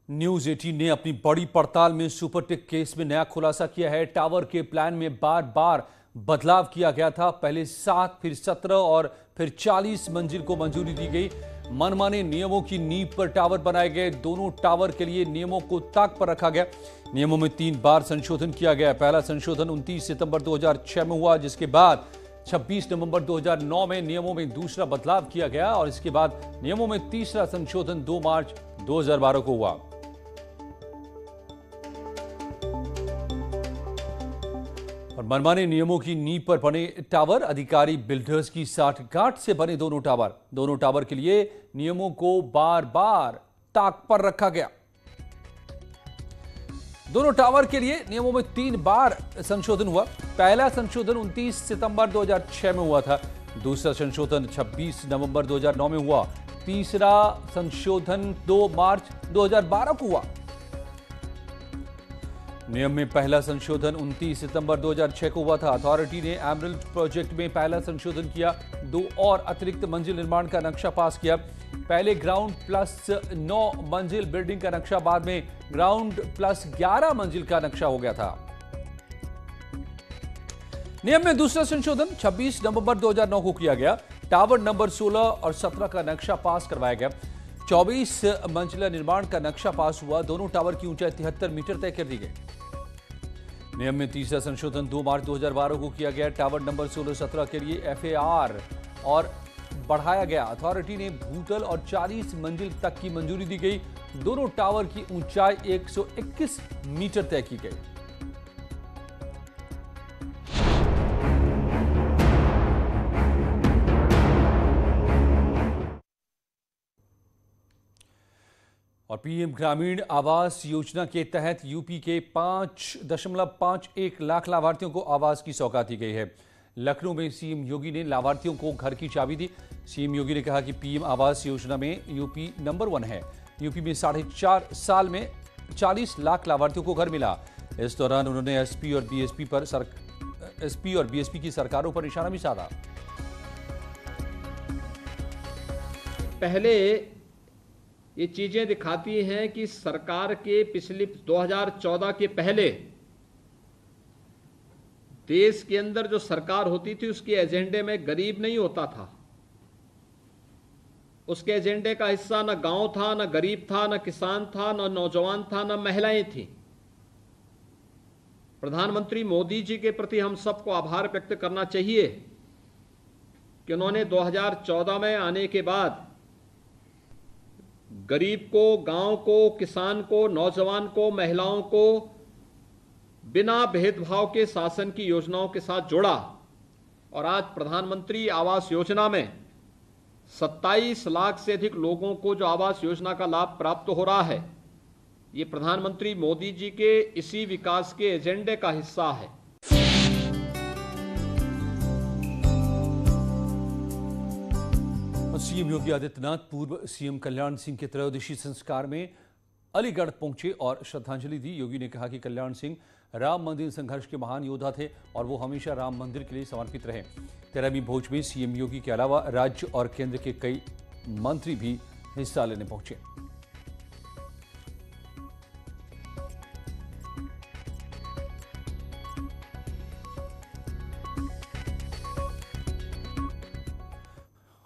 News 18 ने अपनी बड़ी पड़ताल में सुपरटेक केस में नया खुलासा किया है। टावर के प्लान में बार बार बदलाव किया गया था। पहले 7, फिर 17 और फिर 40 मंजिल को मंजूरी दी गई। मनमाने नियमों की नींव पर टावर बनाए गए। दोनों टावर के लिए नियमों को ताक पर रखा गया। नियमों में 3 बार संशोधन किया गया। पहला संशोधन 29 सितंबर 2006 में हुआ, जिसके बाद 26 नवंबर 2009 में नियमों में दूसरा बदलाव किया गया और इसके बाद नियमों में तीसरा संशोधन 2 मार्च 2012 को हुआ। और मनमाने नियमों की नींव पर बने टावर, अधिकारी बिल्डर्स की साठगांठ से बने दोनों टावर के लिए नियमों को बार बार ताक पर रखा गया। दोनों टावर के लिए नियमों में 3 बार संशोधन हुआ। पहला संशोधन 29 सितंबर 2006 में हुआ था। दूसरा संशोधन 26 नवंबर 2009 में हुआ। तीसरा संशोधन 2 मार्च 2012 को हुआ। नियम में पहला संशोधन 29 सितंबर 2006 को हुआ था। अथॉरिटी ने एमरल्ड प्रोजेक्ट में पहला संशोधन किया। 2 और अतिरिक्त मंजिल निर्माण का नक्शा पास किया। पहले ग्राउंड प्लस 9 मंजिल बिल्डिंग का नक्शा बाद में ग्राउंड प्लस 11 मंजिल का नक्शा हो गया था। नियम में दूसरा संशोधन 26 नवंबर 2009 को किया गया। टावर नंबर 16 और 17 का नक्शा पास करवाया गया। 24 मंजिला निर्माण का नक्शा पास हुआ। दोनों टावर की ऊंचाई 73 मीटर तय कर दी गई। नियम में तीसरा संशोधन 2 मार्च 2012 को किया गया। टावर नंबर 16-17 के लिए FAR और बढ़ाया गया। अथॉरिटी ने भूतल और 40 मंजिल तक की मंजूरी दी गई। दोनों टावर की ऊंचाई 121 मीटर तय की गई। और पीएम ग्रामीण आवास योजना के तहत यूपी के 5.51 लाख लाभार्थियों को आवास की सौगात दी गई है। लखनऊ में सीएम योगी ने लाभार्थियों को घर की चाबी दी। सीएम योगी ने कहा कि पीएम आवास योजना में यूपी नंबर 1 है। यूपी में 4.5 साल में 40 लाख लाभार्थियों को घर मिला। इस दौरान उन्होंने एसपी और बीएसपी की सरकारों पर निशाना भी साधा। पहले ये चीजें दिखाती हैं कि सरकार के पिछले 2014 के पहले देश के अंदर जो सरकार होती थी उसके एजेंडे में गरीब नहीं होता था। उसके एजेंडे का हिस्सा न गांव था, न गरीब था, न किसान था, न नौजवान था, न महिलाएं थी। प्रधानमंत्री मोदी जी के प्रति हम सबको आभार व्यक्त करना चाहिए कि उन्होंने 2014 में आने के बाद गरीब को, गांव को, किसान को, नौजवान को, महिलाओं को बिना भेदभाव के शासन की योजनाओं के साथ जोड़ा और आज प्रधानमंत्री आवास योजना में 27 लाख से अधिक लोगों को जो आवास योजना का लाभ प्राप्त हो रहा है, ये प्रधानमंत्री मोदी जी के इसी विकास के एजेंडे का हिस्सा है। सीएम योगी आदित्यनाथ पूर्व सीएम कल्याण सिंह के त्रयोदशी संस्कार में अलीगढ़ पहुंचे और श्रद्धांजलि दी। योगी ने कहा कि कल्याण सिंह राम मंदिर संघर्ष के महान योद्धा थे और वो हमेशा राम मंदिर के लिए समर्पित रहे। 13वीं भोज में सीएम योगी के अलावा राज्य और केंद्र के कई मंत्री भी हिस्सा लेने पहुंचे।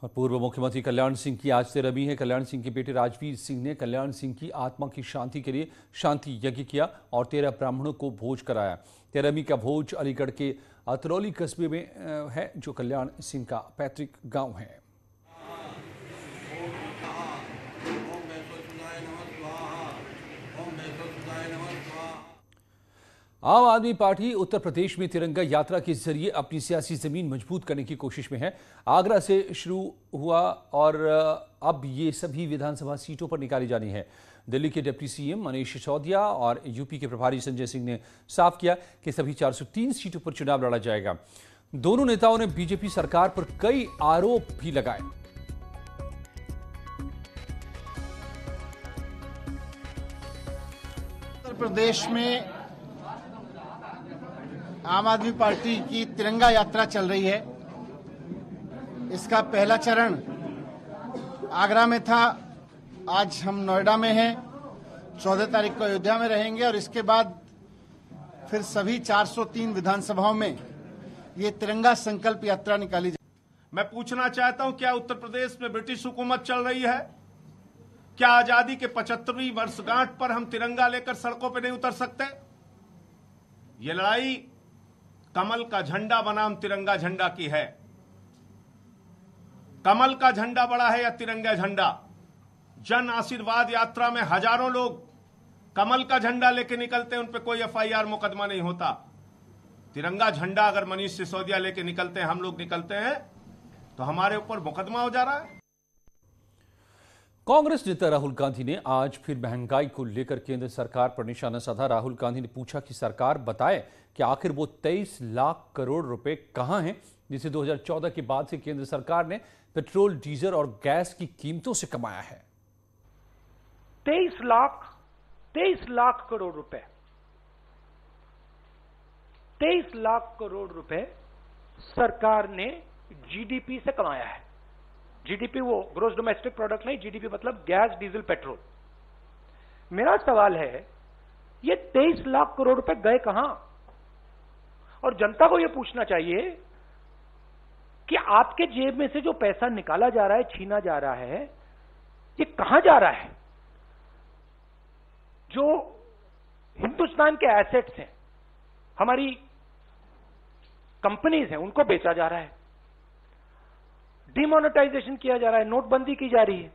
और पूर्व मुख्यमंत्री कल्याण सिंह की आज 13वीं है। कल्याण सिंह के बेटे राजवीर सिंह ने कल्याण सिंह की आत्मा की शांति के लिए शांति यज्ञ किया और 13 ब्राह्मणों को भोज कराया। 13वीं का भोज अलीगढ़ के अतरौली कस्बे में है, जो कल्याण सिंह का पैतृक गांव है। आम आदमी पार्टी उत्तर प्रदेश में तिरंगा यात्रा के जरिए अपनी सियासी जमीन मजबूत करने की कोशिश में है। आगरा से शुरू हुआ और अब ये सभी विधानसभा सीटों पर निकाली जानी है। दिल्ली के डिप्टी सीएम मनीष सिसोदिया और यूपी के प्रभारी संजय सिंह ने साफ किया कि सभी 403 सीटों पर चुनाव लड़ा जाएगा। दोनों नेताओं ने बीजेपी सरकार पर कई आरोप भी लगाए। उत्तर प्रदेश में आम आदमी पार्टी की तिरंगा यात्रा चल रही है। इसका पहला चरण आगरा में था, आज हम नोएडा में हैं। 14 तारीख को अयोध्या में रहेंगे और इसके बाद फिर सभी 403 विधानसभाओं में ये तिरंगा संकल्प यात्रा निकाली जाएगी। मैं पूछना चाहता हूं, क्या उत्तर प्रदेश में ब्रिटिश हुकूमत चल रही है? क्या आजादी के 75वीं वर्षगांठ पर हम तिरंगा लेकर सड़कों पर नहीं उतर सकते? ये लड़ाई कमल का झंडा बनाम तिरंगा झंडा की है। कमल का झंडा बड़ा है या तिरंगा झंडा? जन आशीर्वाद यात्रा में हजारों लोग कमल का झंडा लेके निकलते हैं, उन पे कोई एफआईआर मुकदमा नहीं होता। तिरंगा झंडा अगर मनीष सिसोदिया लेके निकलते हैं, हम लोग निकलते हैं, तो हमारे ऊपर मुकदमा हो जा रहा है। कांग्रेस नेता राहुल गांधी ने आज फिर महंगाई को लेकर केंद्र सरकार पर निशाना साधा। राहुल गांधी ने पूछा कि सरकार बताए कि आखिर वो 23 लाख करोड़ रुपए कहां हैं जिसे 2014 के बाद से केंद्र सरकार ने पेट्रोल, डीजल और गैस की कीमतों से कमाया है। 23 लाख करोड़ रुपए, 23 लाख करोड़ रुपए सरकार ने जीडीपी से कमाया है। जीडीपी वो ग्रोस डोमेस्टिक प्रोडक्ट नहीं, जीडीपी मतलब गैस, डीजल, पेट्रोल। मेरा सवाल है, ये 23 लाख करोड़ रुपए गए कहां? और जनता को यह पूछना चाहिए कि आपके जेब में से जो पैसा निकाला जा रहा है, छीना जा रहा है, ये कहां जा रहा है? जो हिंदुस्तान के एसेट्स हैं, हमारी कंपनीज हैं, उनको बेचा जा रहा है, डिमोनेटाइजेशन किया जा रहा है, नोटबंदी की जा रही है,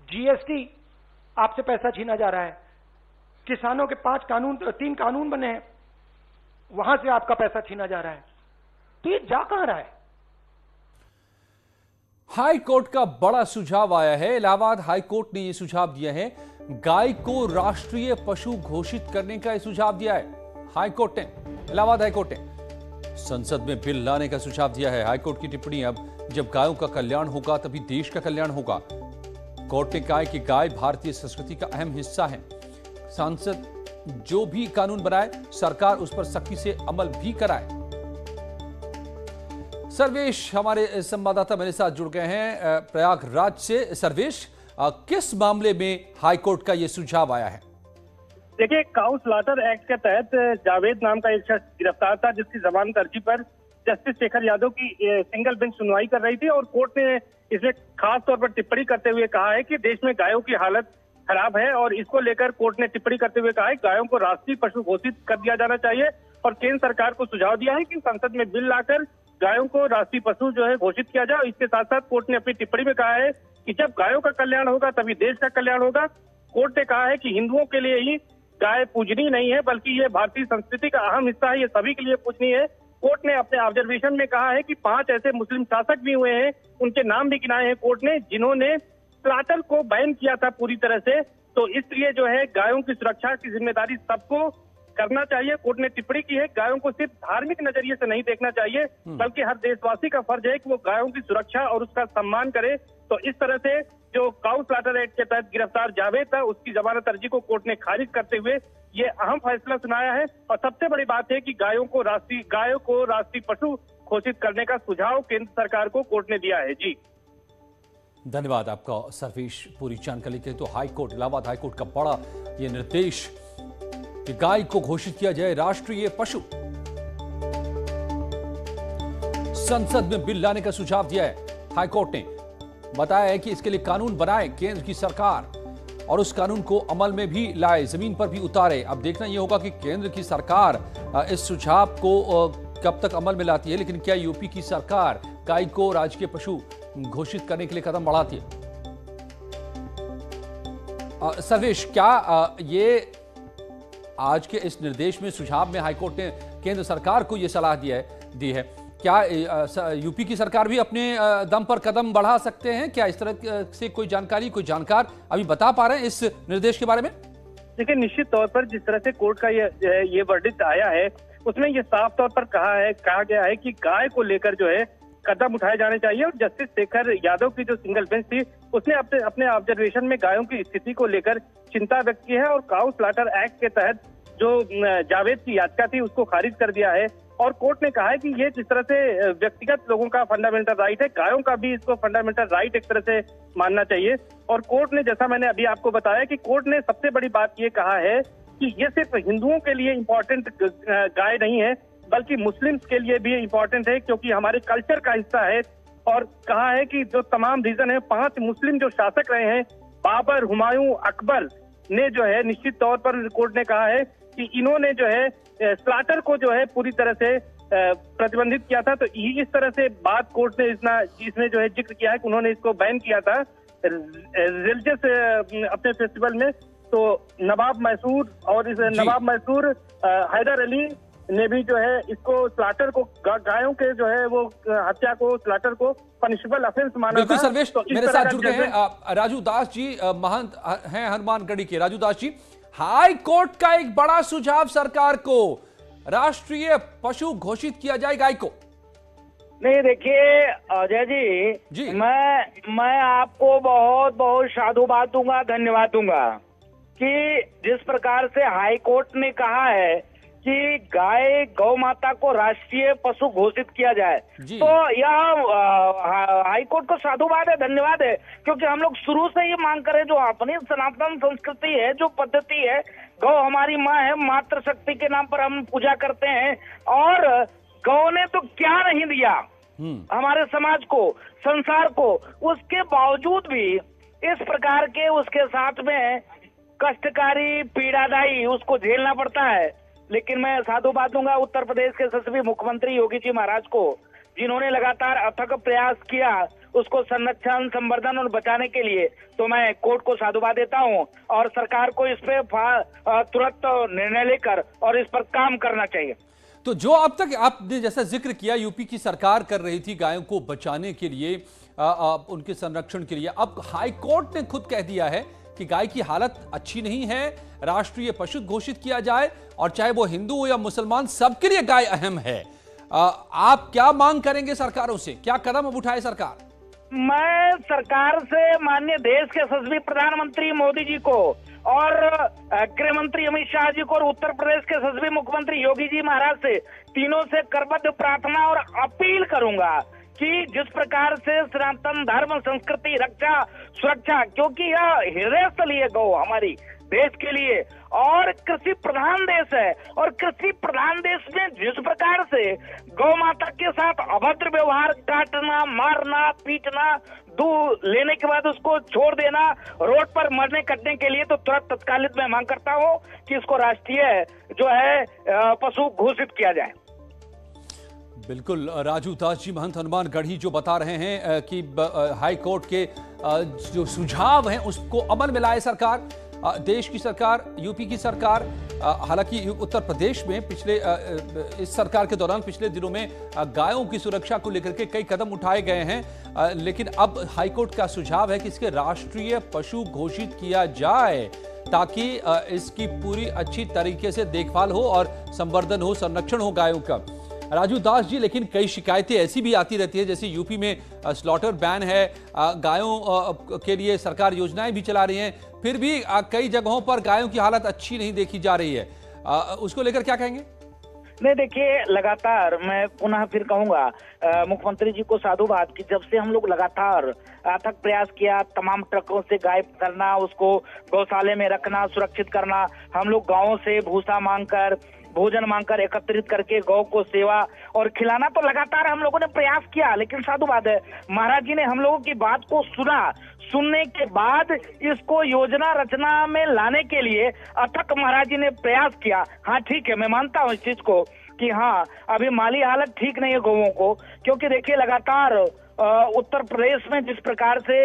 जीएसटी आपसे पैसा छीना जा रहा है, किसानों के 3 कानून बने हैं, वहां से आपका पैसा छीना जा रहा है। तो ये जा कहां रहा है? हाई कोर्ट का बड़ा सुझाव आया है। इलाहाबाद हाई कोर्ट ने यह सुझाव दिया है, गाय को राष्ट्रीय पशु घोषित करने का यह सुझाव दिया है हाई कोर्ट ने। इलाहाबाद हाई कोर्ट ने संसद में बिल लाने का सुझाव दिया है। हाई कोर्ट की टिप्पणी, अब जब गायों का कल्याण होगा तभी देश का कल्याण होगा। कोर्ट ने कहा कि गाय भारतीय संस्कृति का अहम हिस्सा है। सांसद जो भी कानून बनाए, सरकार उस पर सख्ती से अमल भी कराए। सर्वेश हमारे संवाददाता मेरे साथ जुड़ गए हैं प्रयागराज से। सर्वेश, किस मामले में हाईकोर्ट का यह सुझाव आया है? देखिए, काउ स्लॉटर एक्ट के तहत जावेद नाम का एक शख्स गिरफ्तार था, जिसकी जमानत अर्जी पर जस्टिस शेखर यादव की सिंगल बेंच सुनवाई कर रही थी और कोर्ट ने इसमें खास तौर पर टिप्पणी करते हुए कहा है कि देश में गायों की हालत खराब है और इसको लेकर कोर्ट ने टिप्पणी करते हुए कहा है गायों को राष्ट्रीय पशु घोषित कर दिया जाना चाहिए और केंद्र सरकार को सुझाव दिया है कि संसद में बिल लाकर गायों को राष्ट्रीय पशु जो है घोषित किया जाए। इसके साथ साथ कोर्ट ने अपनी टिप्पणी में कहा है कि जब गायों का कल्याण होगा तभी देश का कल्याण होगा। कोर्ट ने कहा है कि हिंदुओं के लिए ही गाय पूजनीय नहीं है, बल्कि ये भारतीय संस्कृति का अहम हिस्सा है, ये सभी के लिए पूजनीय है। कोर्ट ने अपने ऑब्जर्वेशन में कहा है कि 5 ऐसे मुस्लिम शासक भी हुए हैं, उनके नाम भी गिनाए हैं कोर्ट ने, जिन्होंने स्लॉटर को बैन किया था पूरी तरह से। तो इसलिए जो है गायों की सुरक्षा की जिम्मेदारी सबको करना चाहिए। कोर्ट ने टिप्पणी की है गायों को सिर्फ धार्मिक नजरिए से नहीं देखना चाहिए, बल्कि हर देशवासी का फर्ज है कि वो गायों की सुरक्षा और उसका सम्मान करे। तो इस तरह से जो काउ स्लॉटर एक्ट के तहत गिरफ्तार जावेद था, उसकी जमानत अर्जी को कोर्ट ने खारिज करते हुए ये अहम फैसला सुनाया है। और सबसे बड़ी बात है कि गायों को राष्ट्रीय पशु घोषित करने का सुझाव केंद्र सरकार को कोर्ट ने दिया है। जी धन्यवाद आपका सर्वेश, पूरी जानकारी के। तो हाईकोर्ट, इलाहाबाद हाईकोर्ट का बड़ा ये निर्देश कि गाय को घोषित किया जाए राष्ट्रीय पशु। संसद में बिल लाने का सुझाव दिया है हाईकोर्ट ने। बताया है कि इसके लिए कानून बनाए केंद्र की सरकार और उस कानून को अमल में भी लाए, जमीन पर भी उतारे। अब देखना यह होगा कि केंद्र की सरकार इस सुझाव को कब तक अमल में लाती है, लेकिन क्या यूपी की सरकार गाय को राजकीय पशु घोषित करने के लिए कदम बढ़ाती है? सर्वेश, क्या ये आज के इस निर्देश में, सुझाव में हाईकोर्ट ने केंद्र सरकार को यह सलाह दी है, क्या यूपी की सरकार भी अपने दम पर कदम बढ़ा सकते हैं? क्या इस तरह से कोई जानकार अभी बता पा रहे हैं इस निर्देश के बारे में? देखिए, निश्चित तौर पर जिस तरह से कोर्ट का ये वर्डिक्ट आया है, उसमें ये साफ तौर पर कहा गया है कि गाय को लेकर जो है कदम उठाए जाने चाहिए। और जस्टिस शेखर यादव की जो सिंगल बेंच थी, उसने अपने ऑब्जर्वेशन में गायों की स्थिति को लेकर चिंता व्यक्त की है और काउ स्लॉटर एक्ट के तहत जो जावेद की याचिका थी उसको खारिज कर दिया है। और कोर्ट ने कहा है कि ये जिस तरह से व्यक्तिगत लोगों का फंडामेंटल राइट है, गायों का भी इसको फंडामेंटल राइट एक तरह से मानना चाहिए। और कोर्ट ने, जैसा मैंने अभी आपको बताया, कि कोर्ट ने सबसे बड़ी बात ये कहा है कि ये सिर्फ हिंदुओं के लिए इम्पोर्टेंट गाय नहीं है, बल्कि मुस्लिम्स के लिए भी इम्पोर्टेंट है, क्योंकि हमारे कल्चर का हिस्सा है। और कहा है कि जो तमाम रीजन है, 5 मुस्लिम जो शासक रहे हैं, बाबर, हुमायूं, अकबर ने जो है निश्चित तौर पर कोर्ट ने कहा है कि इन्होंने जो है स्लाटर को जो है पूरी तरह से प्रतिबंधित किया था। तो इस तरह से बात कोर्ट ने इसमें जो है जिक्र किया है कि उन्होंने इसको बैन किया था रिलीजियस अपने फेस्टिवल में। तो नवाब मैसूर और इस नवाब मैसूर हैदर अली ने भी जो है इसको स्लाटर को, गायों के जो है वो हत्या को, स्लाटर को पनिशेबल ऑफेंस माना था। बिल्कुल सर्वेश, तो मेरे साथ जुड़ गए हैं राजू दास जी, महंत हैं हनुमानगढ़ी के। राजू दास जी, हाई कोर्ट का एक बड़ा सुझाव सरकार को, राष्ट्रीय पशु घोषित किया जाए गाय को। नहीं, देखिए अजय जी, मैं आपको बहुत बहुत साधुवाद दूंगा, धन्यवाद दूंगा कि जिस प्रकार से हाई कोर्ट ने कहा है कि गाय, गौ माता को राष्ट्रीय पशु घोषित किया जाए, तो यह हाई कोर्ट को साधुवाद है, धन्यवाद है। क्योंकि हम लोग शुरू से ही मांग कर, जो अपनी सनातन संस्कृति है, जो पद्धति है, गौ हमारी माँ है, मातृ शक्ति के नाम पर हम पूजा करते हैं। और गौ ने तो क्या नहीं दिया हमारे समाज को, संसार को, उसके बावजूद भी इस प्रकार के उसके साथ में कष्टकारी, पीड़ादायी उसको झेलना पड़ता है। लेकिन मैं साधुवाद दूंगा उत्तर प्रदेश के यशस्वी मुख्यमंत्री योगी जी महाराज को, जिन्होंने लगातार अथक प्रयास किया उसको संरक्षण, संवर्धन और बचाने के लिए। तो मैं कोर्ट को साधुवाद देता हूं और सरकार को इस पे तुरंत निर्णय लेकर और इस पर काम करना चाहिए। तो जो अब तक आपने जैसा जिक्र किया यूपी की सरकार कर रही थी गायों को बचाने के लिए, उनके संरक्षण के लिए, अब हाई कोर्ट ने खुद कह दिया है कि गाय की हालत अच्छी नहीं है, राष्ट्रीय पशु घोषित किया जाए, और चाहे वो हिंदू हो या मुसलमान, सबके लिए गाय अहम है। आप क्या मांग करेंगे सरकारों से, क्या कदम अब उठाए सरकार? मैं सरकार से माननीय देश के यशस्वी प्रधानमंत्री मोदी जी को और गृह मंत्री अमित शाह जी को और उत्तर प्रदेश के यशस्वी मुख्यमंत्री योगी जी महाराज से, तीनों से करबद्ध प्रार्थना और अपील करूंगा कि जिस प्रकार से सनातन धर्म, संस्कृति, रक्षा, सुरक्षा, क्योंकि यह हृदय स्थल है गौ हमारी देश के लिए, और कृषि प्रधान देश है, और कृषि प्रधान देश में जिस प्रकार से गौ माता के साथ अभद्र व्यवहार, काटना, मारना, पीटना, दूध लेने के बाद उसको छोड़ देना रोड पर मरने कटने के लिए, तो तुरंत तत्कालिक मैं मांग करता हूँ कि इसको राष्ट्रीय जो है पशु घोषित किया जाए। बिल्कुल, राजू दास जी, महंत हनुमानगढ़ी, जो बता रहे हैं कि हाई कोर्ट के जो सुझाव हैं उसको अमल में लाए सरकार, देश की सरकार, यूपी की सरकार। हालांकि उत्तर प्रदेश में इस सरकार के दौरान पिछले दिनों में गायों की सुरक्षा को लेकर के कई कदम उठाए गए हैं, लेकिन अब हाईकोर्ट का सुझाव है कि इसके राष्ट्रीय पशु घोषित किया जाए, ताकि इसकी पूरी अच्छी तरीके से देखभाल हो और संवर्धन हो, संरक्षण हो गायों का। राजू दास जी, लेकिन कई शिकायतें ऐसी भी आती रहती है, जैसे यूपी में स्लॉटर बैन है, गायों के लिए सरकार योजनाएं भी चला रही हैं, फिर भी कई जगहों पर गायों की हालत अच्छी नहीं देखी जा रही है, उसको लेकर क्या कहेंगे? नहीं, देखिए, लगातार मैं पुनः फिर कहूंगा मुख्यमंत्री जी को साधुवाद कि जब से हम लोग लगातार अथक प्रयास किया, तमाम ट्रकों से गाय करना, उसको गौशाले में रखना, सुरक्षित करना, हम लोग गाँवों से भूसा मांगकर, भोजन मांगकर एकत्रित करके गौ को सेवा और खिलाना, तो लगातार हम लोगों ने प्रयास किया। लेकिन साधुवाद है, महाराज जी ने हम लोगों की बात को सुना, सुनने के बाद इसको योजना रचना में लाने के लिए अथक महाराज जी ने प्रयास किया। हाँ, ठीक है, मैं मानता हूँ इस चीज को कि हाँ, अभी माली हालत ठीक नहीं है गौओं को, क्योंकि देखिए लगातार उत्तर प्रदेश में जिस प्रकार से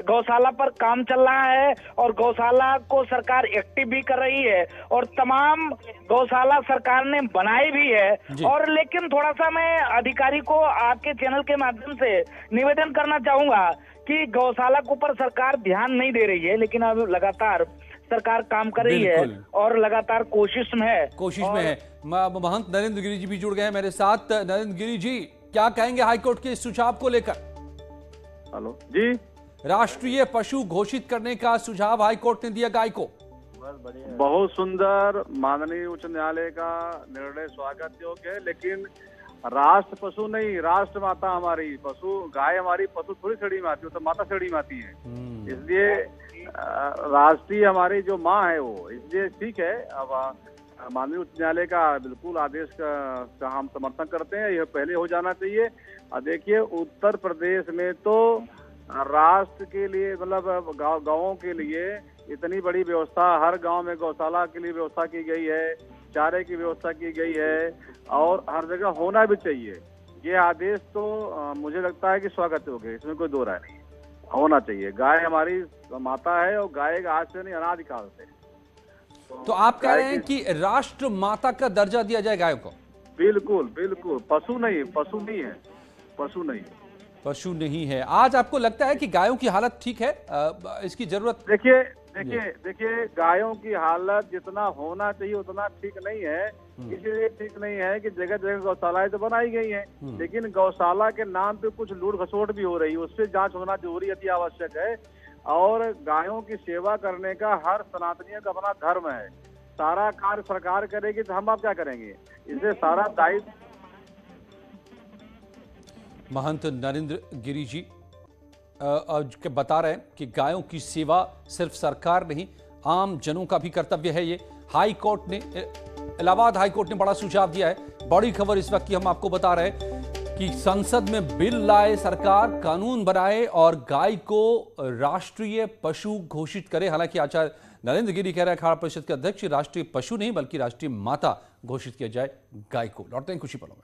गौशाला पर काम चल रहा है और गौशाला को सरकार एक्टिव भी कर रही है और तमाम गौशाला सरकार ने बनाई भी है, और लेकिन थोड़ा सा मैं अधिकारी को आपके चैनल के माध्यम से निवेदन करना चाहूंगा कि गौशाला के ऊपर सरकार ध्यान नहीं दे रही है, लेकिन अब लगातार सरकार काम कर रही है और लगातार कोशिश में है। महंत नरेंद्र गिरी जी भी जुड़ गए हैं मेरे साथ। नरेंद्र गिरी जी, क्या कहेंगे हाईकोर्ट के इस सुझाव को लेकर? हेलो जी, राष्ट्रीय पशु घोषित करने का सुझाव हाईकोर्ट ने दिया गाय को। बहुत सुंदर, माननीय उच्च न्यायालय का निर्णय स्वागत योग्य है, लेकिन राष्ट्र पशु नहीं, राष्ट्र माता हमारी पशु, गाय हमारी पशु थोड़ी छड़ी में आती है, तो माता छड़ी में आती है। इसलिए राष्ट्रीय हमारी जो माँ है वो, इसलिए ठीक है। अब माननीय उच्च न्यायालय का बिल्कुल आदेश का हम समर्थन करते हैं, यह पहले हो जाना चाहिए। और देखिए उत्तर प्रदेश में तो राष्ट्र के लिए, मतलब गाँवों के लिए इतनी बड़ी व्यवस्था, हर गांव में गौशाला के लिए व्यवस्था की गई है, चारे की व्यवस्था की गई है, और हर जगह होना भी चाहिए। ये आदेश तो मुझे लगता है कि स्वागत योग्य है, इसमें कोई दो राय नहीं, होना चाहिए। गाय हमारी माता है और गाय का आज से नहीं, अनादिकाल से। तो आप कह रहे हैं कि राष्ट्र माता का दर्जा दिया जाए गायों को? बिल्कुल बिल्कुल, पशु नहीं, पशु नहीं है, पशु नहीं, पशु नहीं है। आज आपको लगता है कि गायों की हालत ठीक है, इसकी जरूरत? देखिए गायों की हालत जितना होना चाहिए उतना ठीक नहीं है। इसलिए ठीक नहीं है कि जगह जगह गौशालाएं तो बनाई गई हैं, लेकिन गौशाला के नाम पे कुछ लूट खसोट भी हो रही है, उससे जांच होना जरूरी, अति आवश्यक है। और गायों की सेवा करने का हर सनातनियों का अपना धर्म है। सारा कार्य सरकार करेगी तो हम आप क्या करेंगे, इसलिए सारा दायित्व। महंत नरेंद्र गिरी जी बता रहे हैं कि गायों की सेवा सिर्फ सरकार नहीं, आम जनों का भी कर्तव्य है। ये हाई कोर्ट ने, इलाहाबाद हाई कोर्ट ने बड़ा सुझाव दिया है। बड़ी खबर इस वक्त की हम आपको बता रहे हैं कि संसद में बिल लाए सरकार, कानून बनाए और गाय को राष्ट्रीय पशु घोषित करे। हालांकि आचार्य नरेंद्र गिरी कह रहे हैं, अखाड़ा परिषद के अध्यक्ष, राष्ट्रीय पशु नहीं बल्कि राष्ट्रीय माता घोषित किया जाए गाय को। लौटते हैं कुछ ही पलों में।